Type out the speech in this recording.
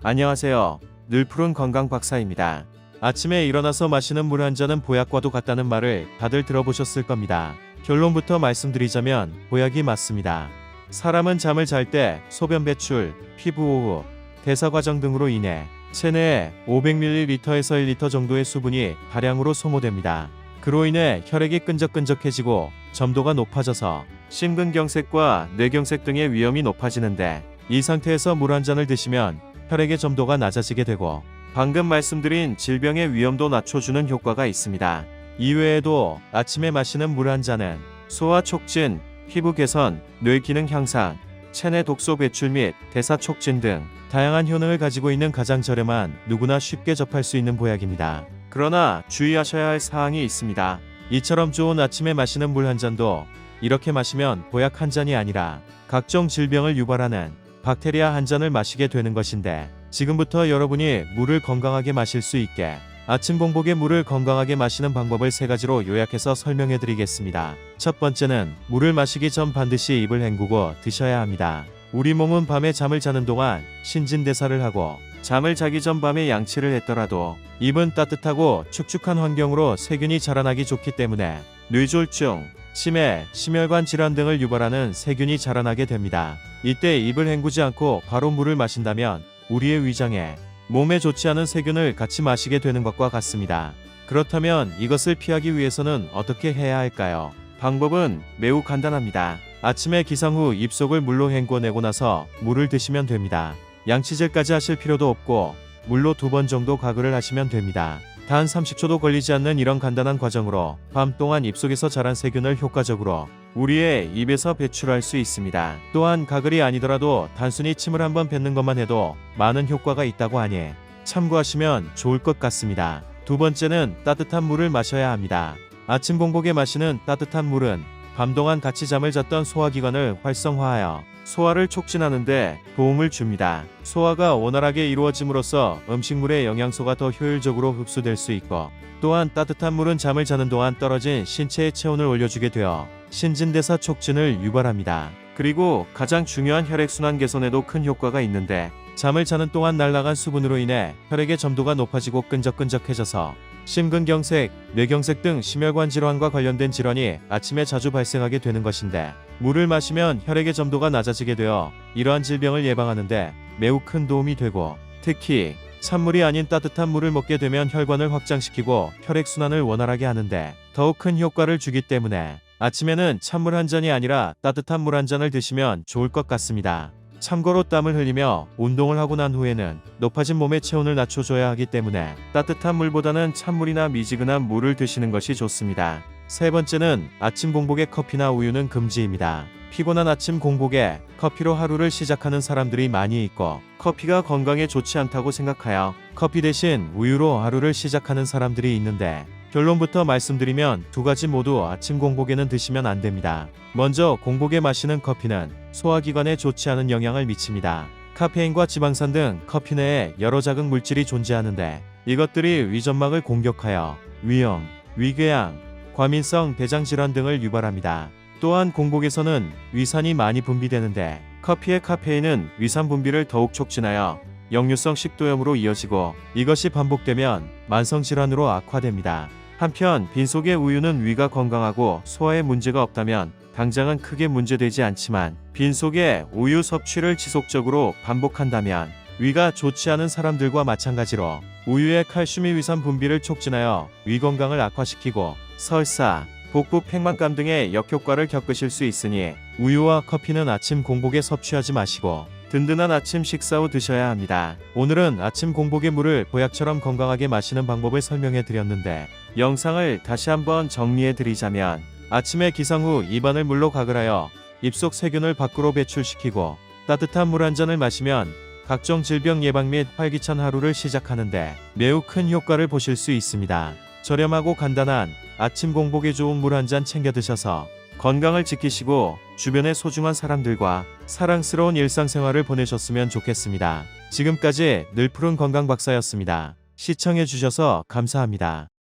안녕하세요. 늘 푸른 건강 박사입니다. 아침에 일어나서 마시는 물 한 잔은 보약과도 같다는 말을 다들 들어보셨을 겁니다. 결론부터 말씀드리자면 보약이 맞습니다. 사람은 잠을 잘 때 소변 배출, 피부 호흡, 대사 과정 등으로 인해 체내에 500ml에서 1리터 정도의 수분이 다량으로 소모됩니다. 그로 인해 혈액이 끈적끈적해지고 점도가 높아져서 심근경색과 뇌경색 등의 위험이 높아지는데, 이 상태에서 물 한 잔을 드시면 혈액의 점도가 낮아지게 되고 방금 말씀드린 질병의 위험도 낮춰주는 효과가 있습니다. 이외에도 아침에 마시는 물 한 잔은 소화 촉진, 피부 개선, 뇌 기능 향상, 체내 독소 배출 및 대사 촉진 등 다양한 효능을 가지고 있는 가장 저렴한, 누구나 쉽게 접할 수 있는 보약입니다. 그러나 주의하셔야 할 사항이 있습니다. 이처럼 좋은 아침에 마시는 물 한 잔도 이렇게 마시면 보약 한 잔이 아니라 각종 질병을 유발하는 박테리아 한 잔을 마시게 되는 것인데, 지금부터 여러분이 물을 건강하게 마실 수 있게 아침 공복에 물을 건강하게 마시는 방법을 3가지로 요약해서 설명해 드리겠습니다. 첫 번째는 물을 마시기 전 반드시 입을 헹구고 드셔야 합니다. 우리 몸은 밤에 잠을 자는 동안 신진대사를 하고, 잠을 자기 전 밤에 양치를 했더라도 입은 따뜻하고 축축한 환경으로 세균이 자라나기 좋기 때문에 뇌졸중, 치매, 심혈관 질환 등을 유발하는 세균이 자라나게 됩니다. 이때 입을 헹구지 않고 바로 물을 마신다면 우리의 위장에, 몸에 좋지 않은 세균을 같이 마시게 되는 것과 같습니다. 그렇다면 이것을 피하기 위해서는 어떻게 해야 할까요? 방법은 매우 간단합니다. 아침에 기상 후 입속을 물로 헹궈내고 나서 물을 드시면 됩니다. 양치질까지 하실 필요도 없고 물로 2번 정도 가글을 하시면 됩니다. 단 30초도 걸리지 않는 이런 간단한 과정으로 밤 동안 입속에서 자란 세균을 효과적으로 우리의 입에서 배출할 수 있습니다. 또한 가글이 아니더라도 단순히 침을 한번 뱉는 것만 해도 많은 효과가 있다고 하니 참고하시면 좋을 것 같습니다. 두 번째는 따뜻한 물을 마셔야 합니다. 아침 공복에 마시는 따뜻한 물은 밤 동안 같이 잠을 잤던 소화기관을 활성화하여 소화를 촉진하는 데 도움을 줍니다. 소화가 원활하게 이루어짐으로써 음식물의 영양소가 더 효율적으로 흡수될 수 있고, 또한 따뜻한 물은 잠을 자는 동안 떨어진 신체의 체온을 올려주게 되어 신진대사 촉진을 유발합니다. 그리고 가장 중요한 혈액순환 개선에도 큰 효과가 있는데, 잠을 자는 동안 날아간 수분으로 인해 혈액의 점도가 높아지고 끈적끈적해져서 심근경색, 뇌경색 등 심혈관 질환과 관련된 질환이 아침에 자주 발생하게 되는 것인데, 물을 마시면 혈액의 점도가 낮아지게 되어 이러한 질병을 예방하는데 매우 큰 도움이 되고, 특히 찬물이 아닌 따뜻한 물을 먹게 되면 혈관을 확장시키고 혈액순환을 원활하게 하는데 더욱 큰 효과를 주기 때문에 아침에는 찬물 한 잔이 아니라 따뜻한 물 한 잔을 드시면 좋을 것 같습니다. 참고로 땀을 흘리며 운동을 하고 난 후에는 높아진 몸의 체온을 낮춰줘야 하기 때문에 따뜻한 물보다는 찬물이나 미지근한 물을 드시는 것이 좋습니다. 세 번째는 아침 공복에 커피나 우유는 금지입니다. 피곤한 아침 공복에 커피로 하루를 시작하는 사람들이 많이 있고, 커피가 건강에 좋지 않다고 생각하여 커피 대신 우유로 하루를 시작하는 사람들이 있는데, 결론부터 말씀드리면 2가지 모두 아침 공복에는 드시면 안 됩니다. 먼저 공복에 마시는 커피는 소화기관에 좋지 않은 영향을 미칩니다. 카페인과 지방산 등 커피 내에 여러 자극 물질이 존재하는데, 이것들이 위점막을 공격하여 위염, 위궤양, 과민성 대장질환 등을 유발합니다. 또한 공복에서는 위산이 많이 분비되는데, 커피의 카페인은 위산 분비를 더욱 촉진하여 역류성 식도염으로 이어지고, 이것이 반복되면 만성질환으로 악화됩니다. 한편 빈속의 우유는 위가 건강하고 소화에 문제가 없다면 당장은 크게 문제되지 않지만, 빈속의 우유 섭취를 지속적으로 반복한다면 위가 좋지 않은 사람들과 마찬가지로 우유의 칼슘이 위산 분비를 촉진하여 위 건강을 악화시키고 설사, 복부 팽만감 등의 역효과를 겪으실 수 있으니 우유와 커피는 아침 공복에 섭취하지 마시고 든든한 아침 식사 후 드셔야 합니다. 오늘은 아침 공복의 물을 보약처럼 건강하게 마시는 방법을 설명해 드렸는데, 영상을 다시 한번 정리해 드리자면, 아침에 기상 후 입안을 물로 가글하여 입속 세균을 밖으로 배출시키고 따뜻한 물 한 잔을 마시면 각종 질병 예방 및 활기찬 하루를 시작하는데 매우 큰 효과를 보실 수 있습니다. 저렴하고 간단한 아침 공복에 좋은 물 한 잔 챙겨 드셔서 건강을 지키시고 주변의 소중한 사람들과 사랑스러운 일상생활을 보내셨으면 좋겠습니다. 지금까지 늘 푸른 건강 박사였습니다. 시청해 주셔서 감사합니다.